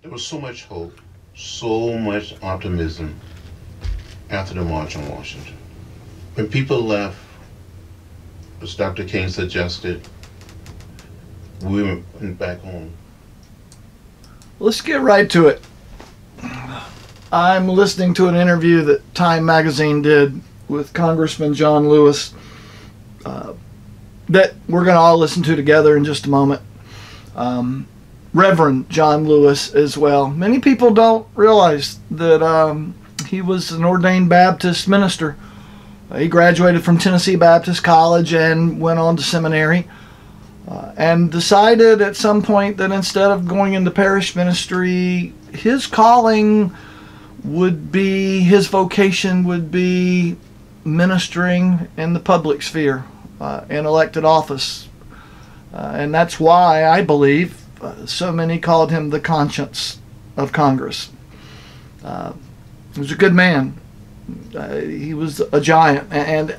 There was so much hope, so much optimism after the March on Washington. When people left, as Dr. King suggested, we went back home. Let's get right to it. I'm listening to an interview that Time Magazine did with Congressman John Lewis that we're going to all listen to together in just a moment. Reverend John Lewis as well. Many people don't realize that he was an ordained Baptist minister. He graduated from Tennessee Baptist College and went on to seminary and decided at some point that instead of going into parish ministry, his calling would be, his vocation would be ministering in the public sphere, in elected office. And that's why I believe so many called him the conscience of Congress. He was a good man. He was a giant. And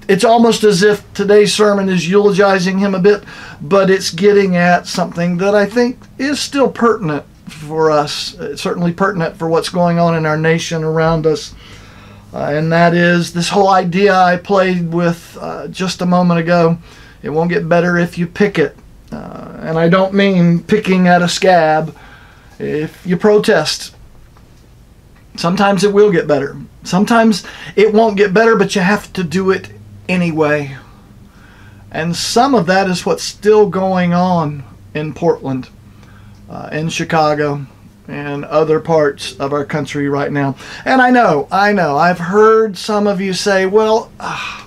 it's almost as if today's sermon is eulogizing him a bit, but it's getting at something that I think is still pertinent for us. It's certainly pertinent for what's going on in our nation around us. And that is this whole idea I played with just a moment ago. It won't get better if you pick it. And I don't mean picking at a scab. If you protest, sometimes it will get better. Sometimes it won't get better, but you have to do it anyway. And some of that is what's still going on in Portland, in Chicago, and other parts of our country right now. And I know, I've heard some of you say, well,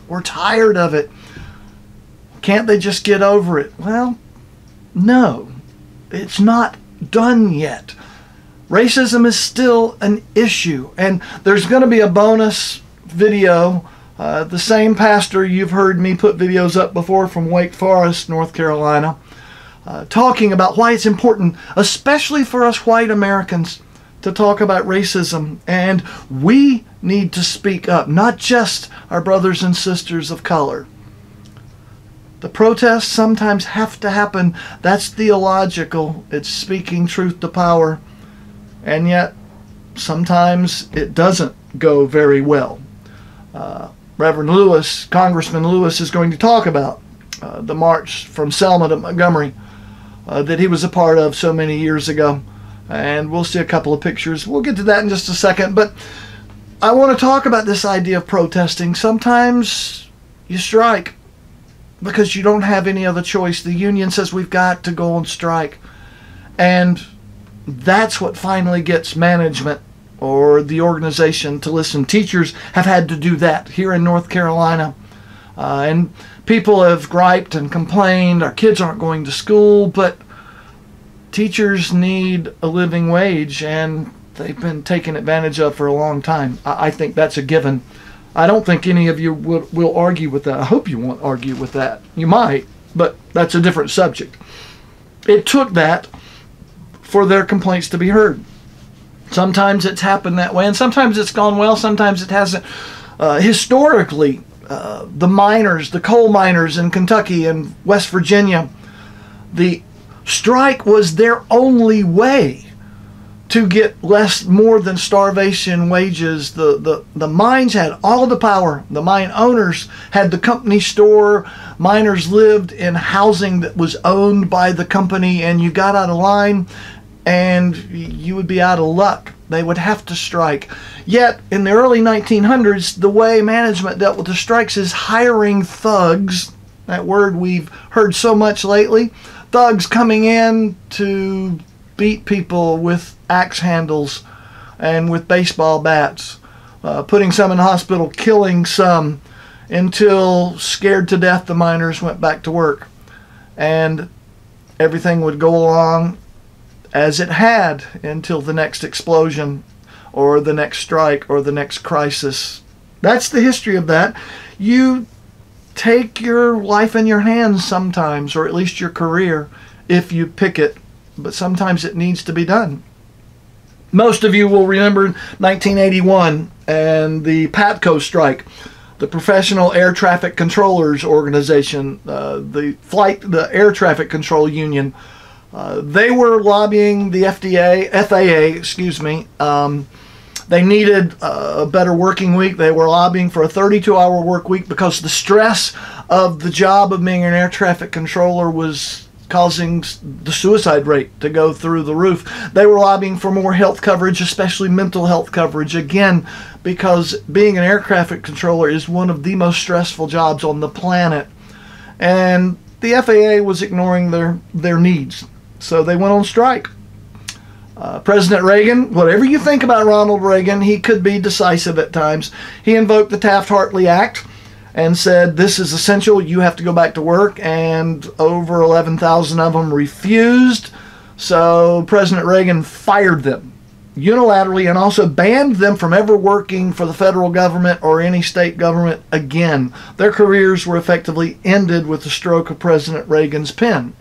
we're tired of it. Can't they just get over it? Well, no, it's not done yet. Racism is still an issue, and there's going to be a bonus video. The same pastor you've heard me put videos up before from Wake Forest, North Carolina, talking about why it's important, especially for us white Americans, to talk about racism. And we need to speak up, not just our brothers and sisters of color. The protests sometimes have to happen. That's theological. It's speaking truth to power. And yet, sometimes it doesn't go very well. Reverend Lewis, Congressman Lewis, is going to talk about the march from Selma to Montgomery that he was a part of so many years ago. And we'll see a couple of pictures. We'll get to that in just a second. But I want to talk about this idea of protesting. Sometimes you strike because you don't have any other choice. The union says we've got to go on strike. And that's what finally gets management or the organization to listen. Teachers have had to do that here in North Carolina. And people have griped and complained, our kids aren't going to school, but teachers need a living wage, and they've been taken advantage of for a long time. I think that's a given. I don't think any of you will argue with that. I hope you won't argue with that. You might, but that's a different subject. It took that for their complaints to be heard. Sometimes it's happened that way, and sometimes it's gone well, sometimes it hasn't. Historically, the miners, the coal miners in Kentucky and West Virginia, the strike was their only way to get more than starvation wages. The mines had all the power. The mine owners had the company store. Miners lived in housing that was owned by the company, and you got out of line and you would be out of luck. They would have to strike. Yet, in the early 1900s, the way management dealt with the strikes is hiring thugs, that word we've heard so much lately, thugs coming in to beat people with axe handles and with baseball bats, putting some in the hospital, killing some, until, scared to death, the miners went back to work. And everything would go along as it had until the next explosion or the next strike or the next crisis. That's the history of that. You take your life in your hands sometimes, or at least your career, if you pick it, but sometimes it needs to be done. Most of you will remember 1981 and the PATCO strike, the Professional Air Traffic Controllers Organization, the Air Traffic Control Union. They were lobbying the FAA, excuse me. They needed a better working week. They were lobbying for a 32-hour work week because the stress of the job of being an air traffic controller was causing the suicide rate to go through the roof. They were lobbying for more health coverage, especially mental health coverage, again, because being an air traffic controller is one of the most stressful jobs on the planet. And the FAA was ignoring their needs. So they went on strike. President Reagan, whatever you think about Ronald Reagan, he could be decisive at times. He invoked the Taft-Hartley Act and said, this is essential, you have to go back to work, and over 11,000 of them refused. So President Reagan fired them unilaterally and also banned them from ever working for the federal government or any state government again. Their careers were effectively ended with the stroke of President Reagan's pen.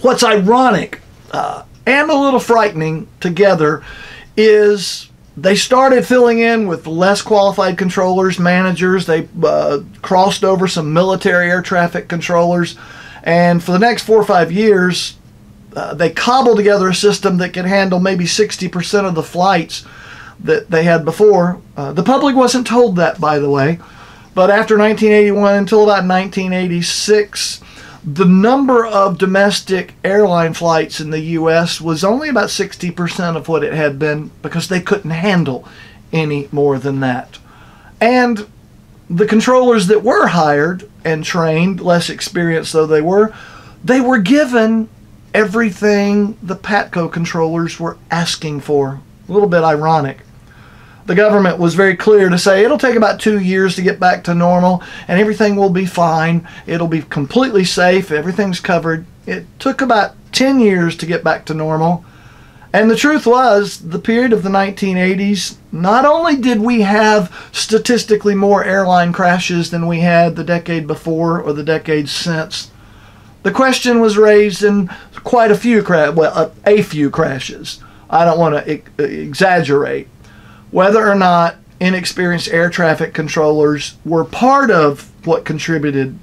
What's ironic and a little frightening together is they started filling in with less qualified controllers, managers. They crossed over some military air traffic controllers. And for the next 4 or 5 years, they cobbled together a system that could handle maybe 60% of the flights that they had before. The public wasn't told that, by the way. But after 1981 until about 1986, the number of domestic airline flights in the U.S. was only about 60% of what it had been because they couldn't handle any more than that. And the controllers that were hired and trained, less experienced though they were given everything the PATCO controllers were asking for. A little bit ironic. The government was very clear to say it'll take about 2 years to get back to normal and everything will be fine. It'll be completely safe. Everything's covered. It took about 10 years to get back to normal. And the truth was, the period of the 1980s, not only did we have statistically more airline crashes than we had the decade before or the decade since, the question was raised in quite a few crashes. I don't want to exaggerate. Whether or not inexperienced air traffic controllers were part of what contributed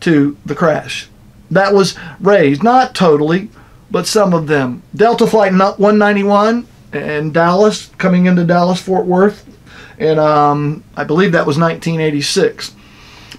to the crash. That was raised, not totally, but some of them. Delta Flight 191 in Dallas, coming into Dallas-Fort Worth, and I believe that was 1986.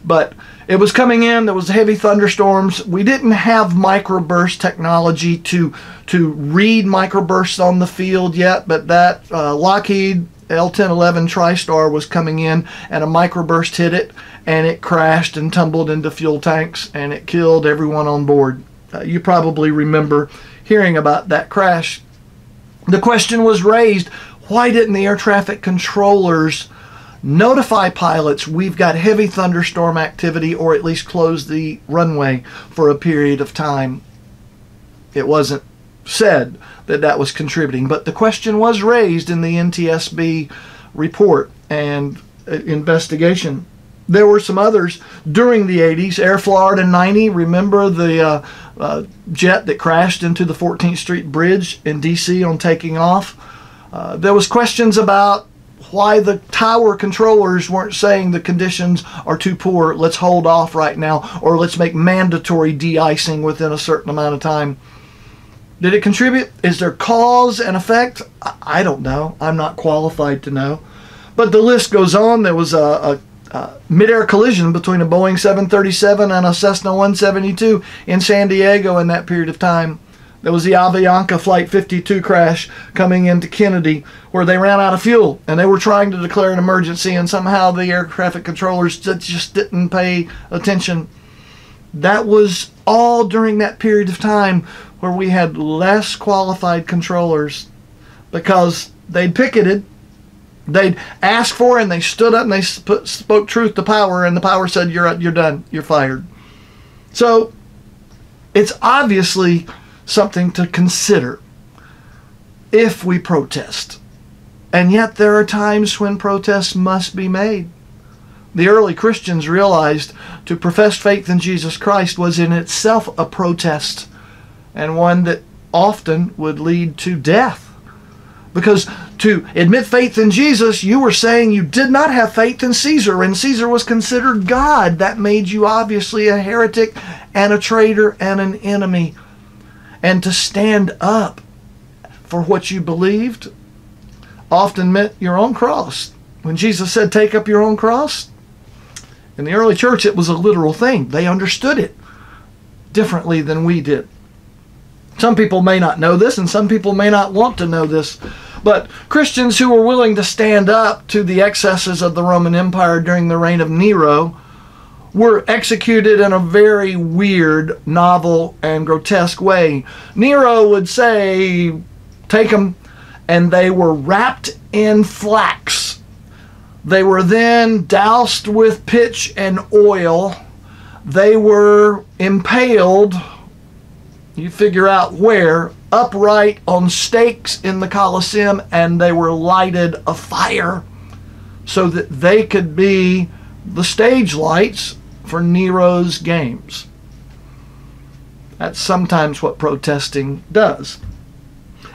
But it was coming in, there was heavy thunderstorms. We didn't have microburst technology to read microbursts on the field yet, but that Lockheed L-1011 TriStar was coming in and a microburst hit it and it crashed and tumbled into fuel tanks and it killed everyone on board. You probably remember hearing about that crash. The question was raised, why didn't the air traffic controllers notify pilots we've got heavy thunderstorm activity or at least close the runway for a period of time? It wasn't said that was contributing, but the question was raised in the NTSB report and investigation. There were some others during the 80s. Air Florida 90, remember the jet that crashed into the 14th Street Bridge in D.C. on taking off? There was questions about why the tower controllers weren't saying the conditions are too poor, let's hold off right now, or let's make mandatory de-icing within a certain amount of time. Did it contribute? Is there cause and effect? I don't know. I'm not qualified to know. But the list goes on. There was a mid-air collision between a Boeing 737 and a Cessna 172 in San Diego in that period of time. There was the Avianca Flight 52 crash coming into Kennedy where they ran out of fuel and they were trying to declare an emergency and somehow the air traffic controllers just didn't pay attention. That was all during that period of time where we had less qualified controllers because they'd picketed, they'd asked for it, and they stood up and they spoke truth to power, and the power said, you're done, you're fired. So it's obviously something to consider if we protest. And yet there are times when protests must be made. The early Christians realized to profess faith in Jesus Christ was in itself a protest, and one that often would lead to death. Because to admit faith in Jesus, you were saying you did not have faith in Caesar, and Caesar was considered God. That made you obviously a heretic and a traitor and an enemy. And to stand up for what you believed often meant your own cross. When Jesus said, take up your own cross, in the early church it was a literal thing. They understood it differently than we did. Some people may not know this, and some people may not want to know this, but Christians who were willing to stand up to the excesses of the Roman Empire during the reign of Nero were executed in a very weird, novel, and grotesque way. Nero would say, take them, and they were wrapped in flax. They were then doused with pitch and oil. They were impaled, you figure out where, upright on stakes in the Colosseum, and they were lighted afire so that they could be the stage lights for Nero's games. That's sometimes what protesting does.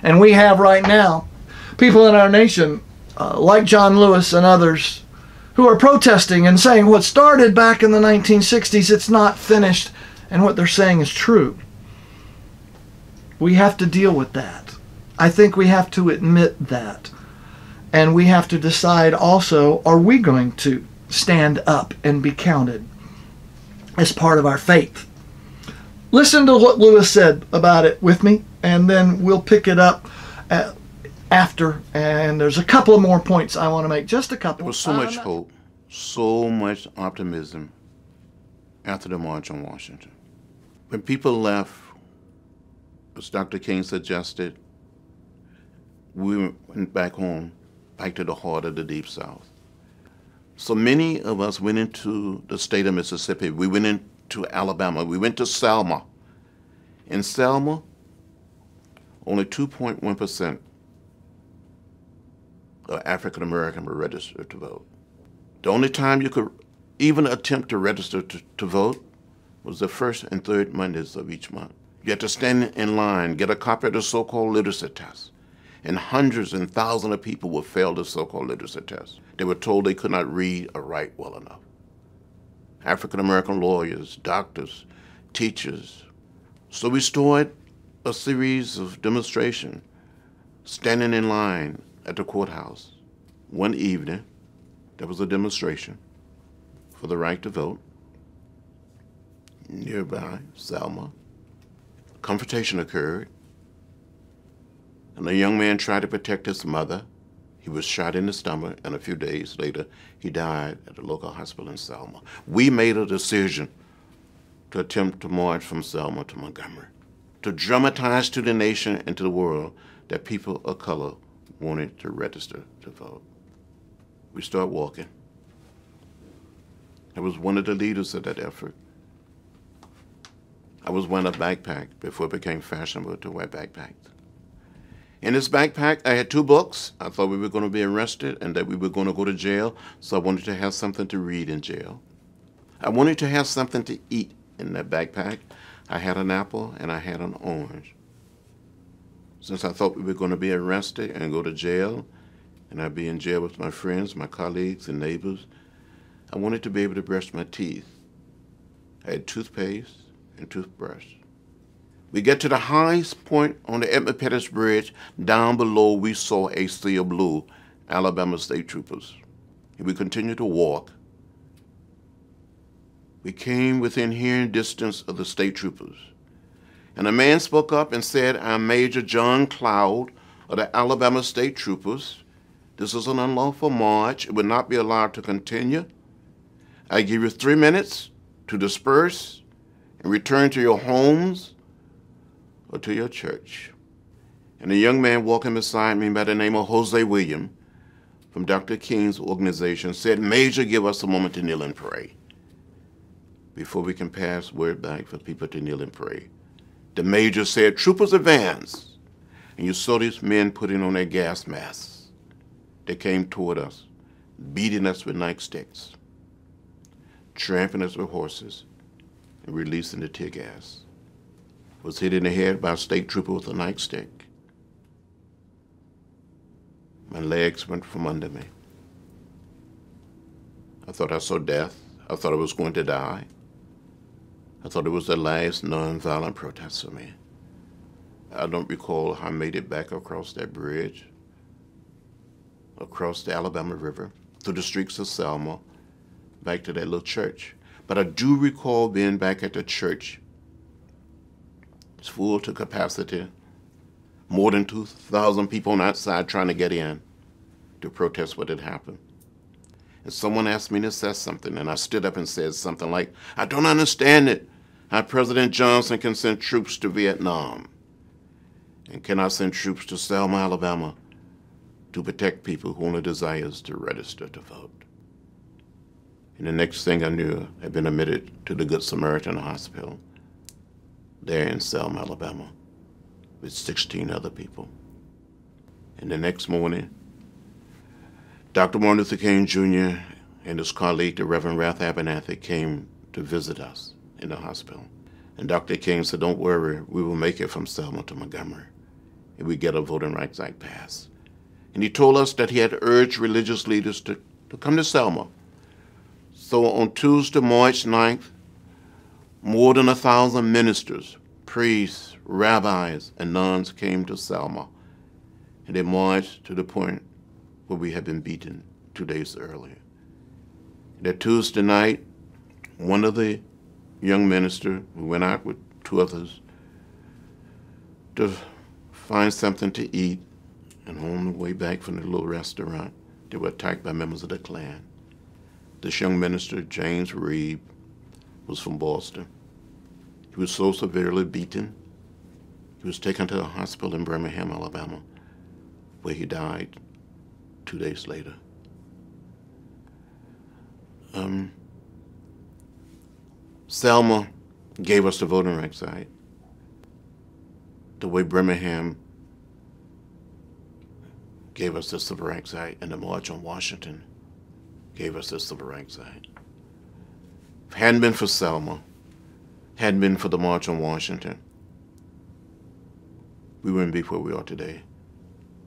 And we have right now people in our nation, like John Lewis and others, who are protesting and saying what started back in the 1960s, it's not finished, and what they're saying is true. We have to deal with that. I think we have to admit that. And we have to decide also, are we going to stand up and be counted as part of our faith? Listen to what Lewis said about it with me, and then we'll pick it up after. And there's a couple of more points I want to make. Just a couple. There was so much hope, so much optimism after the March on Washington. When people left, as Dr. King suggested, we went back home, back to the heart of the Deep South. So many of us went into the state of Mississippi. We went into Alabama. We went to Selma. In Selma, only 2.1% of African Americans were registered to vote. The only time you could even attempt to register to vote was the first and third Mondays of each month. You had to stand in line, get a copy of the so-called literacy test. And hundreds and thousands of people would fail the so-called literacy test. They were told they could not read or write well enough. African-American lawyers, doctors, teachers. So we started a series of demonstrations, standing in line at the courthouse. One evening, there was a demonstration for the right to vote. Nearby, Selma. Confrontation occurred, and a young man tried to protect his mother. He was shot in the stomach, and a few days later, he died at the local hospital in Selma. We made a decision to attempt to march from Selma to Montgomery, to dramatize to the nation and to the world that people of color wanted to register to vote. We started walking. I was one of the leaders of that effort. I was wearing a backpack before it became fashionable to wear backpacks. In this backpack, I had 2 books. I thought we were going to be arrested and that we were going to go to jail, so I wanted to have something to read in jail. I wanted to have something to eat in that backpack. I had an apple and I had an orange. Since I thought we were going to be arrested and go to jail, and I'd be in jail with my friends, my colleagues, and neighbors, I wanted to be able to brush my teeth. I had toothpaste and toothbrush. We get to the highest point on the Edmund Pettus Bridge. Down below, we saw a sea of blue, Alabama State Troopers. And we continued to walk. We came within hearing distance of the state troopers. And a man spoke up and said, I'm Major John Cloud of the Alabama State Troopers. This is an unlawful march. It would not be allowed to continue. I give you 3 minutes to disperse and return to your homes or to your church. And a young man walking beside me by the name of Jose William from Dr. King's organization said, Major, give us a moment to kneel and pray before we can pass word back for people to kneel and pray. The major said, troopers advance. And you saw these men putting on their gas masks. They came toward us, beating us with nightsticks, trampling us with horses, and releasing the tear gas. Was hit in the head by a state trooper with a nightstick. My legs went from under me. I thought I saw death. I thought I was going to die. I thought it was the last nonviolent protest for me. I don't recall how I made it back across that bridge, across the Alabama River, through the streets of Selma, back to that little church. But I do recall being back at the church. It's full to capacity. More than 2,000 people on the outside trying to get in to protest what had happened. And someone asked me to say something, and I stood up and said something like, I don't understand it, how President Johnson can send troops to Vietnam and cannot send troops to Selma, Alabama to protect people who only desires to register to vote. And the next thing I knew, I'd been admitted to the Good Samaritan Hospital there in Selma, Alabama, with 16 other people. And the next morning, Dr. Martin Luther King Jr. and his colleague, the Reverend Ralph Abernathy, came to visit us in the hospital. And Dr. King said, don't worry, we will make it from Selma to Montgomery if we get a Voting Rights Act passed. And he told us that he had urged religious leaders to come to Selma. So on Tuesday, March 9th, more than 1,000 ministers, priests, rabbis, and nuns came to Selma. And they marched to the point where we had been beaten 2 days earlier. That Tuesday night, one of the young ministers who went out with 2 others to find something to eat, and on the way back from the little restaurant, they were attacked by members of the Klan. This young minister, James Reeb, was from Boston. He was so severely beaten, he was taken to a hospital in Birmingham, Alabama, where he died 2 days later. Selma gave us the Voting Rights Act the way Birmingham gave us the Civil Rights Act, and the March on Washington gave us the Civil Rights Act. If it hadn't been for Selma, hadn't been for the March on Washington, we wouldn't be where we are today.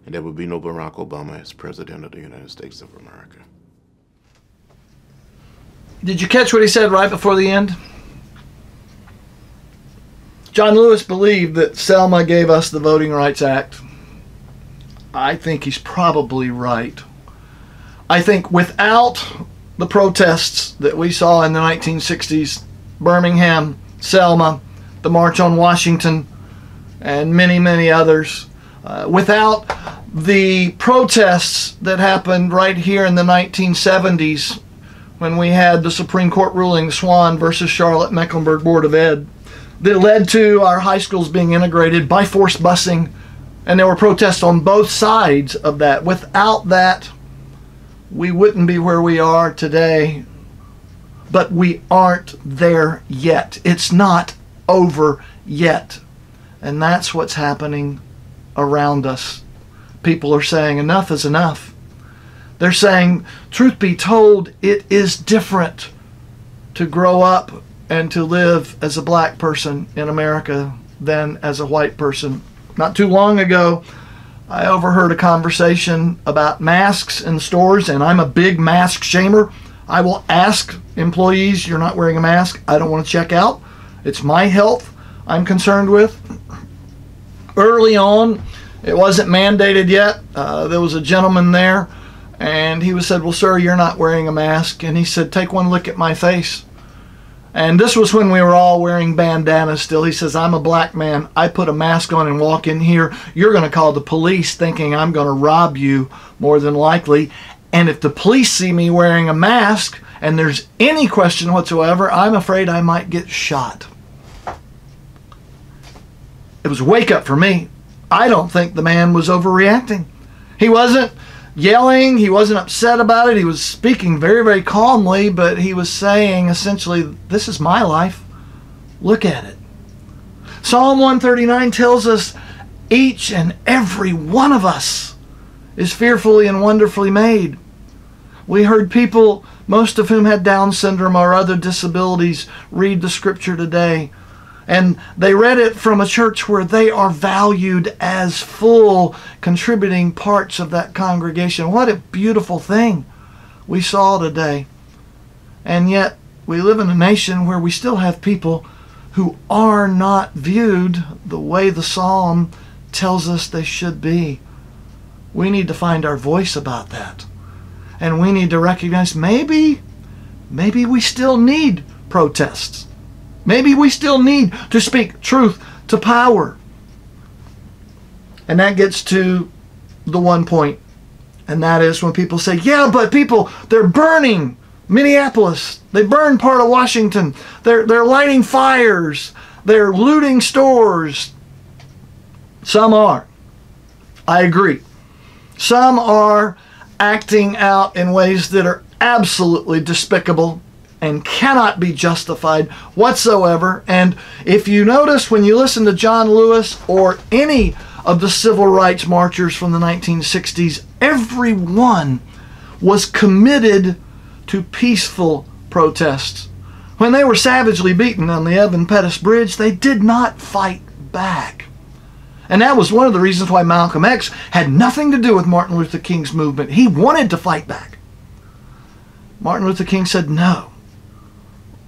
And there would be no Barack Obama as President of the United States of America. Did you catch what he said right before the end? John Lewis believed that Selma gave us the Voting Rights Act. I think he's probably right. I think without the protests that we saw in the 1960s, Birmingham, Selma, the March on Washington, and many, many others, without the protests that happened right here in the 1970s when we had the Supreme Court ruling, Swan versus Charlotte Mecklenburg Board of Ed, that led to our high schools being integrated by forced busing, and there were protests on both sides of that. Without that, we wouldn't be where we are today, but we aren't there yet. It's not over yet, and that's what's happening around us. People are saying enough is enough. They're saying, truth be told, it is different to grow up and to live as a black person in America than as a white person. Not too long ago, I overheard a conversation about masks in stores, and I'm a big mask shamer. I will ask employees, you're not wearing a mask, I don't want to check out. It's my health I'm concerned with. Early on, it wasn't mandated yet. There was a gentleman there, and he said, well, sir, you're not wearing a mask. And he said, take one look at my face. And this was when we were all wearing bandanas still. He says, I'm a black man. I put a mask on and walk in here. You're going to call the police thinking I'm going to rob you, more than likely. And if the police see me wearing a mask and there's any question whatsoever, I'm afraid I might get shot. It was a wake up for me. I don't think the man was overreacting. He wasn't yelling, he wasn't upset about it, he was speaking very, very calmly, but he was saying essentially, this is my life, look at it. Psalm 139 tells us each and every one of us is fearfully and wonderfully made. We heard people, most of whom had Down syndrome or other disabilities, read the scripture today. And they read it from a church where they are valued as full contributing parts of that congregation. What a beautiful thing we saw today. And yet we live in a nation where we still have people who are not viewed the way the psalm tells us they should be. We need to find our voice about that. And we need to recognize maybe we still need protests. Maybe we still need to speak truth to power. And that gets to the one point, and that is when people say, yeah, but people, they're burning Minneapolis. They burn part of Washington. They're lighting fires. They're looting stores. Some are. I agree. Some are acting out in ways that are absolutely despicable and cannot be justified whatsoever. And if you notice, when you listen to John Lewis or any of the civil rights marchers from the 1960s, everyone was committed to peaceful protests. When they were savagely beaten on the Evan Pettus Bridge, they did not fight back. And that was one of the reasons why Malcolm X had nothing to do with Martin Luther King's movement. He wanted to fight back. Martin Luther King said, no,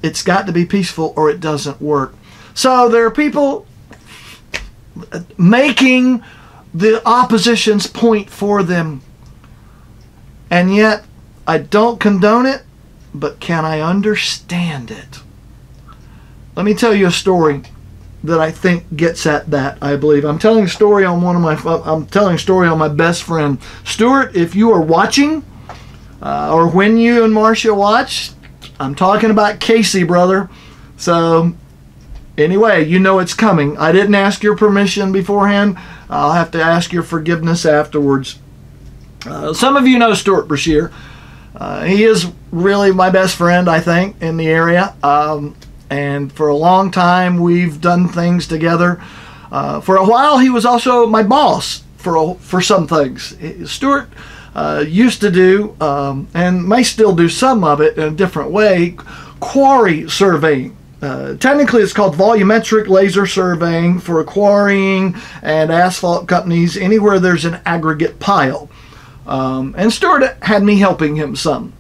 it's got to be peaceful or it doesn't work. So there are people making the opposition's point for them. And yet, I don't condone it, but can I understand it? Let me tell you a story that I think gets at that, I believe. I'm telling a story on my best friend. Stuart, if you are watching, or when you and Marcia watch, I'm talking about Casey, brother. So, anyway, you know it's coming. I didn't ask your permission beforehand. I'll have to ask your forgiveness afterwards. Some of you know Stuart Brashear. He is really my best friend, I think, in the area. And for a long time, we've done things together. For a while, he was also my boss for some things. Stuart used to do, and may still do some of it in a different way, quarry surveying. Technically, it's called volumetric laser surveying for quarrying and asphalt companies anywhere there's an aggregate pile. And Stuart had me helping him some.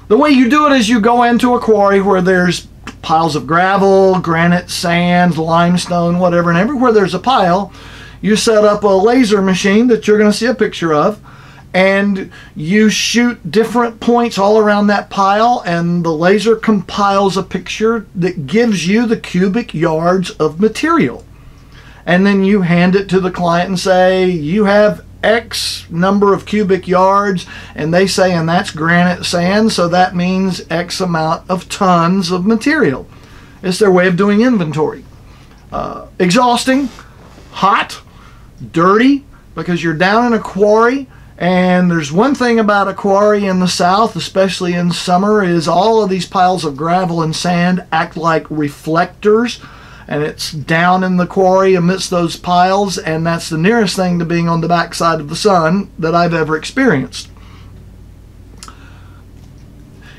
The way you do it is you go into a quarry where there's piles of gravel, granite, sand, limestone, whatever, and everywhere there's a pile, you set up a laser machine that you're going to see a picture of, and you shoot different points all around that pile, and the laser compiles a picture that gives you the cubic yards of material. And then you hand it to the client and say, you have X number of cubic yards, and they say, and that's granite sand, so that means X amount of tons of material. It's their way of doing inventory. Exhausting, hot, dirty, because you're down in a quarry. And there's one thing about a quarry in the South, especially in summer, is all of these piles of gravel and sand act like reflectors, and it's down in the quarry amidst those piles, and that's the nearest thing to being on the backside of the sun that I've ever experienced.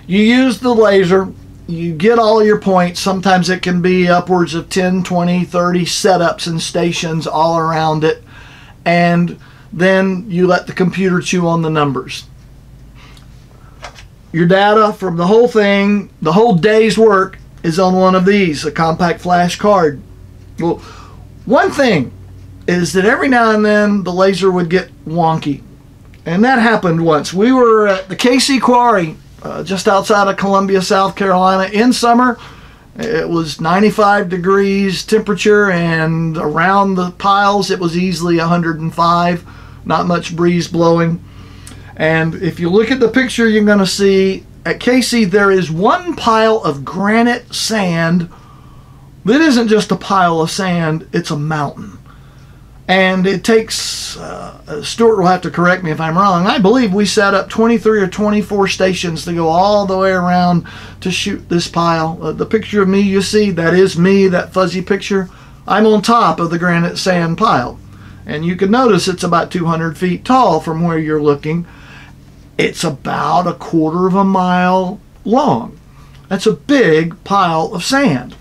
You use the laser, you get all your points. Sometimes it can be upwards of 10, 20, 30 setups and stations all around it, and then you let the computer chew on the numbers. Your data from the whole thing, the whole day's work, is on one of these, a compact flash card. Well, one thing is that every now and then the laser would get wonky. And that happened once. We were at the Casey Quarry, just outside of Columbia, South Carolina, in summer. It was 95 degrees temperature, and around the piles it was easily 105. Not much breeze blowing. And if you look at the picture, you're going to see at Casey there is one pile of granite sand that isn't just a pile of sand, it's a mountain. And it takes, Stuart will have to correct me if I'm wrong, I believe we set up 23 or 24 stations to go all the way around to shoot this pile. The picture of me you see, that is me, that fuzzy picture. I'm on top of the granite sand pile. And you can notice it's about 200 feet tall from where you're looking. It's about a quarter of a mile long. That's a big pile of sand.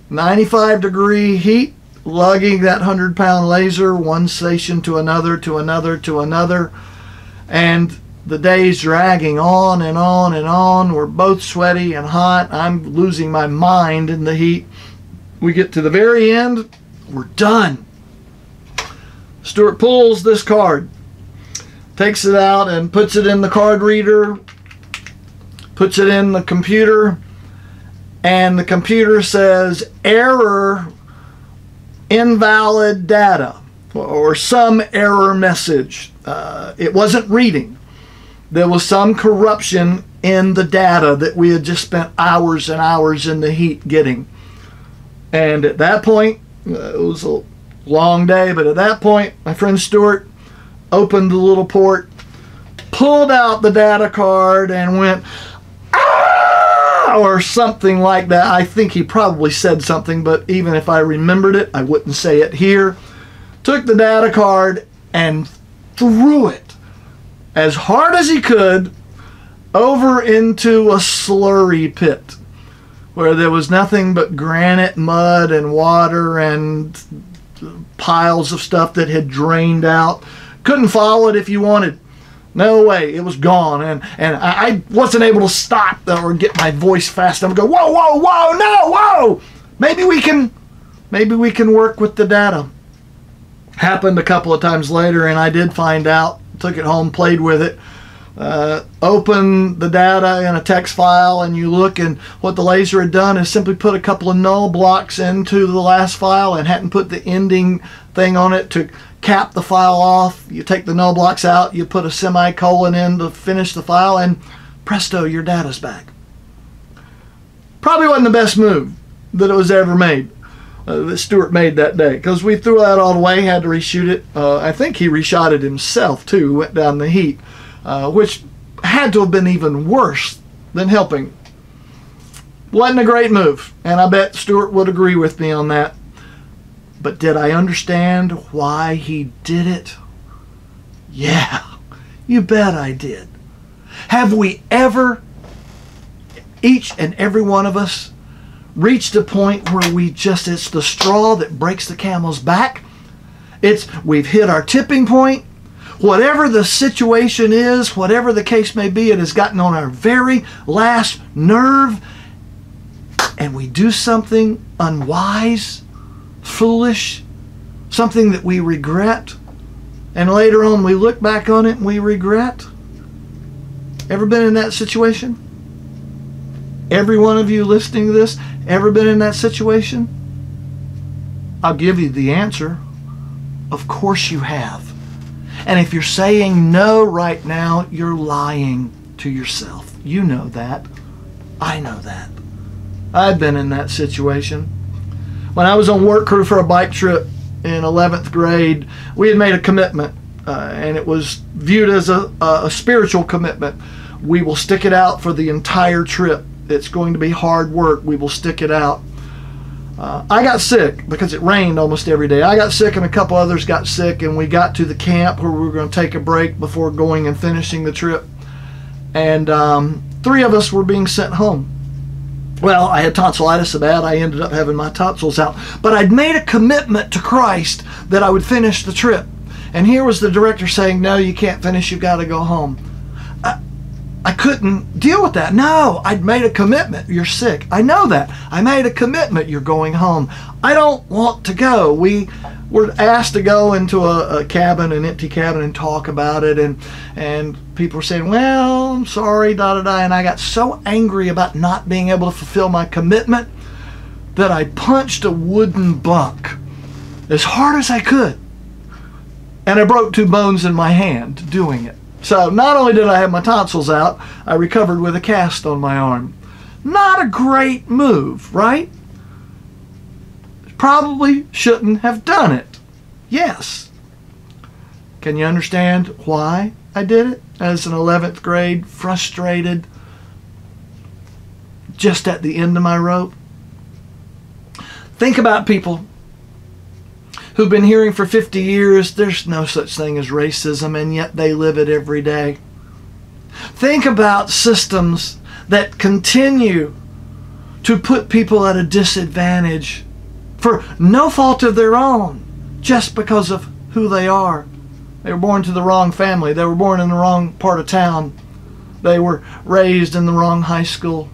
95-degree heat, lugging that 100-pound laser one station to another, to another, to another. And the day's dragging on and on and on. We're both sweaty and hot. I'm losing my mind in the heat. We get to the very end. We're done. Stuart pulls this card, takes it out and puts it in the card reader, puts it in the computer, and the computer says error, invalid data, or some error message. It wasn't reading. There was some corruption in the data that we had just spent hours and hours in the heat getting. And at that point, it was a long day, but at that point, my friend Stuart opened the little port, pulled out the data card, and went, "Ah!" or something like that. I think he probably said something, but even if I remembered it, I wouldn't say it here. Took the data card and threw it as hard as he could over into a slurry pit where there was nothing but granite, mud, and water and piles of stuff that had drained out. Couldn't follow it if you wanted. No way. It was gone. And I wasn't able to stop or get my voice fast enough to go, whoa, whoa, whoa, no, whoa. Maybe we can work with the data. Happened a couple of times later, and I did find out, took it home, played with it. Open the data in a text file, and you look, and what the laser had done is simply put a couple of null blocks into the last file and hadn't put the ending thing on it to cap the file off. You take the null blocks out, you put a semicolon in to finish the file, and presto, your data's back. Probably wasn't the best move that it was ever made, that Stuart made that day, because we threw that all away, had to reshoot it. I think he reshot it himself too, went down the heat, which had to have been even worse than helping. Wasn't a great move, and I bet Stuart would agree with me on that. But did I understand why he did it? Yeah, you bet I did. Have we ever, each and every one of us, reached a point where it's the straw that breaks the camel's back? We've hit our tipping point. Whatever the situation is, whatever the case may be, it has gotten on our very last nerve, and we do something unwise, foolish, something that we regret, and later on we look back on it and we regret. Ever been in that situation? Every one of you listening to this, ever been in that situation? I'll give you the answer. Of course you have. And if you're saying no right now, you're lying to yourself. You know that. I know that. I've been in that situation. When I was on work crew for a bike trip in 11th grade, we had made a commitment, and it was viewed as a spiritual commitment. We will stick it out for the entire trip. It's going to be hard work. We will stick it out. I got sick because it rained almost every day. I got sick and a couple others got sick, and we got to the camp where we were going to take a break before going and finishing the trip. And 3 of us were being sent home. Well, I had tonsillitis so bad I ended up having my tonsils out. But I'd made a commitment to Christ that I would finish the trip. And here was the director saying, no, you can't finish, you've got to go home. I couldn't deal with that. No, I'd made a commitment. You're sick. I know that. I made a commitment. You're going home. I don't want to go. We were asked to go into a cabin, an empty cabin, and talk about it. And people were saying, well, I'm sorry, da-da-da. And I got so angry about not being able to fulfill my commitment that I punched a wooden bunk as hard as I could. And I broke 2 bones in my hand doing it. So not only did I have my tonsils out, I recovered with a cast on my arm. Not a great move, right? Probably shouldn't have done it. Yes. Can you understand why I did it? As an 11th grade, frustrated, just at the end of my rope. Think about people who've been hearing for 50 years there's no such thing as racism, and yet they live it every day. Think about systems that continue to put people at a disadvantage for no fault of their own, just because of who they are. They were born to the wrong family. They were born in the wrong part of town. They were raised in the wrong high school.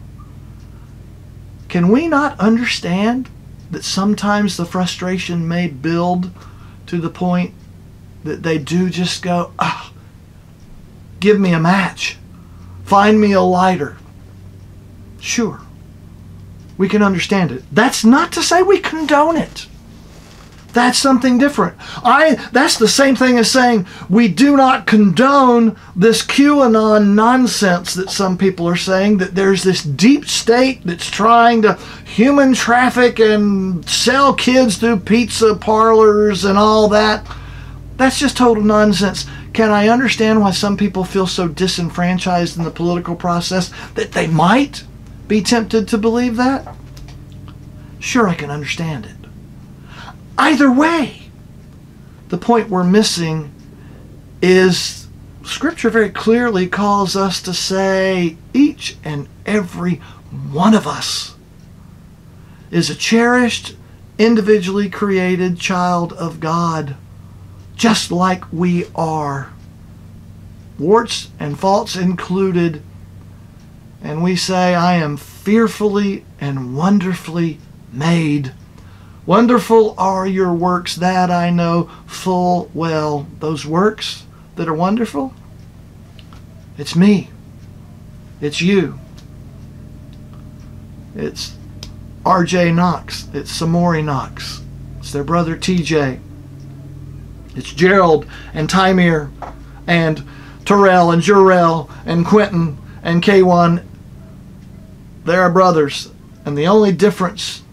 Can we not understand that sometimes the frustration may build to the point that they do just go, ah, give me a match. Find me a lighter. Sure, we can understand it. That's not to say we condone it. That's something different. That's the same thing as saying we do not condone this QAnon nonsense that some people are saying, that there's this deep state that's trying to human traffic and sell kids through pizza parlors and all that. That's just total nonsense. Can I understand why some people feel so disenfranchised in the political process that they might be tempted to believe that? Sure, I can understand it. Either way, the point we're missing is Scripture very clearly calls us to say each and every one of us is a cherished, individually created child of God, just like we are, warts and faults included. And we say, I am fearfully and wonderfully made. Wonderful are your works, that I know full well. Those works that are wonderful, it's me. It's you. It's R.J. Knox. It's Samori Knox. It's their brother TJ. It's Gerald and Tymir and Terrell and Jurel and Quentin and K1. They're our brothers. And the only difference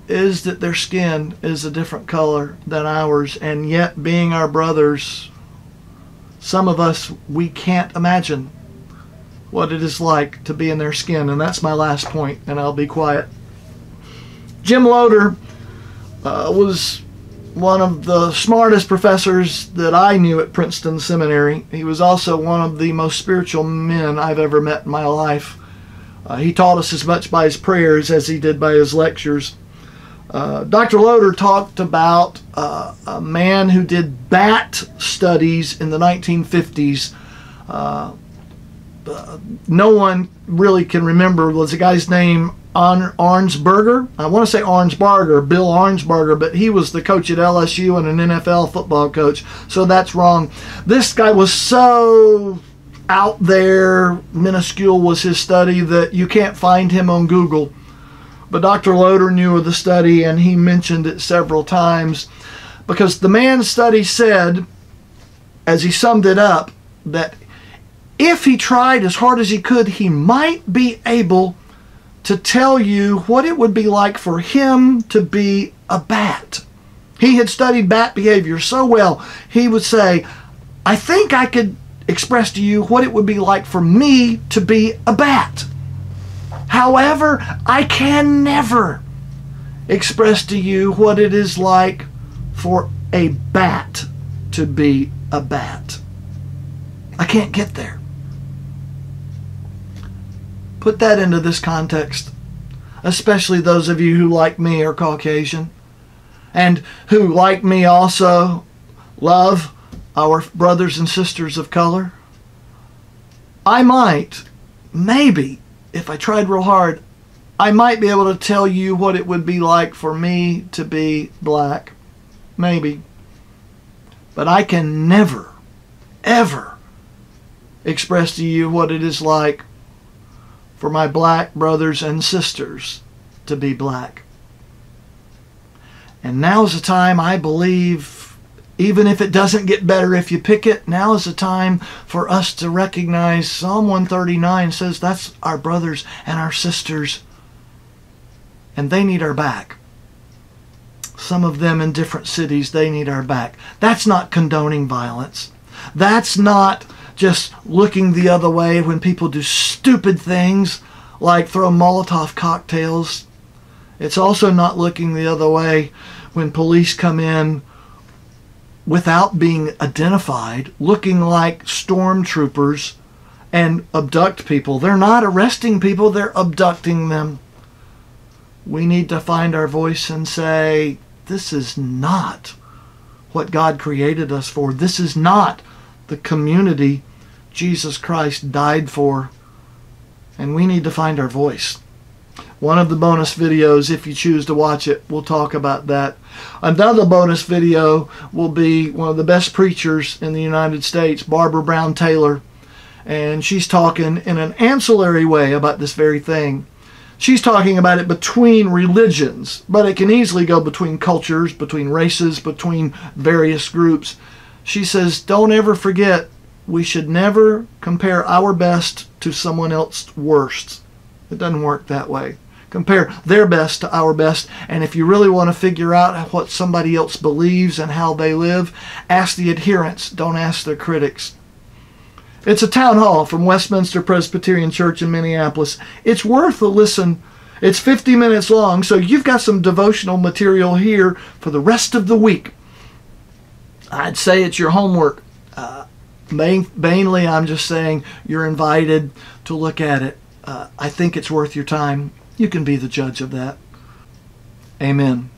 is that their skin is a different color than ours. And yet, being our brothers, some of us, we can't imagine what it is like to be in their skin. And that's my last point, and I'll be quiet. Jim Loder was one of the smartest professors that I knew at Princeton Seminary. He was also one of the most spiritual men I've ever met in my life. He taught us as much by his prayers as he did by his lectures. Dr. Loder talked about a man who did bat studies in the 1950s. No one really can remember. Was the guy's name Arnsberger? I want to say Arnsberger, Bill Arnsberger, but he was the coach at LSU and an NFL football coach, so that's wrong. This guy was so out there, minuscule was his study, that you can't find him on Google. But Dr. Loder knew of the study, and he mentioned it several times, because the man's study said, as he summed it up, that if he tried as hard as he could, he might be able to tell you what it would be like for him to be a bat. He had studied bat behavior so well, he would say, I think I could express to you what it would be like for me to be a bat. However, I can never express to you what it is like for a bat to be a bat. I can't get there. Put that into this context, especially those of you who, like me, are Caucasian, and who, like me, also love our brothers and sisters of color. I might, maybe, if I tried real hard, I might be able to tell you what it would be like for me to be black. Maybe. But I can never, ever express to you what it is like for my black brothers and sisters to be black. And now's the time, I believe, even if it doesn't get better if you pick it, now is the time for us to recognize Psalm 139 says that's our brothers and our sisters, and they need our back. Some of them in different cities, they need our back. That's not condoning violence. That's not just looking the other way when people do stupid things like throw Molotov cocktails. It's also not looking the other way when police come in without being identified, looking like stormtroopers, and abduct people. They're not arresting people, they're abducting them. We need to find our voice and say, this is not what God created us for. This is not the community Jesus Christ died for. And we need to find our voice. One of the bonus videos, if you choose to watch it, we'll talk about that. Another bonus video will be one of the best preachers in the United States, Barbara Brown Taylor. And she's talking in an ancillary way about this very thing. She's talking about it between religions, but it can easily go between cultures, between races, between various groups. She says, don't ever forget, we should never compare our best to someone else's worst. It doesn't work that way. Compare their best to our best, and if you really want to figure out what somebody else believes and how they live, ask the adherents, don't ask their critics. It's a town hall from Westminster Presbyterian Church in Minneapolis. It's worth a listen. It's 50 minutes long, so you've got some devotional material here for the rest of the week. I'd say it's your homework. Mainly, I'm just saying you're invited to look at it. I think it's worth your time. You can be the judge of that. Amen.